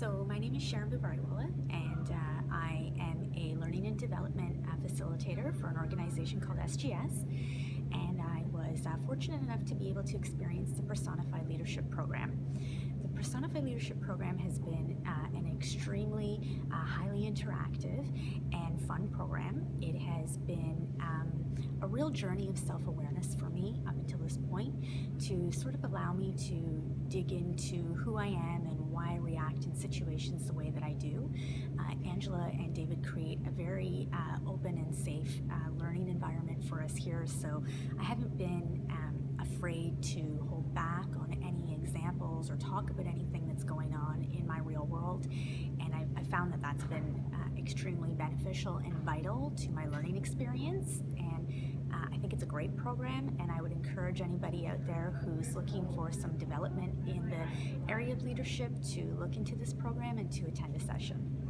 So my name is Sherin Boovariwala, and I am a learning and development facilitator for an organization called SGS. And I was fortunate enough to be able to experience the Personify Leadership program. The Personify Leadership program has been an extremely highly interactive and fun program. It has been a real journey of self-awareness for me up until this point, to sort of allow me to dig into who I am and why I react in situations the way that I do. Angela and David create a very open and safe learning environment for us here, so I haven't been afraid to hold back on any examples or talk about anything that's going on in my real world, and I found that that's been extremely beneficial and vital to my learning experience. And I think it's a great program, and I would encourage anybody out there who's looking for some development in the area of leadership to look into this program and to attend a session.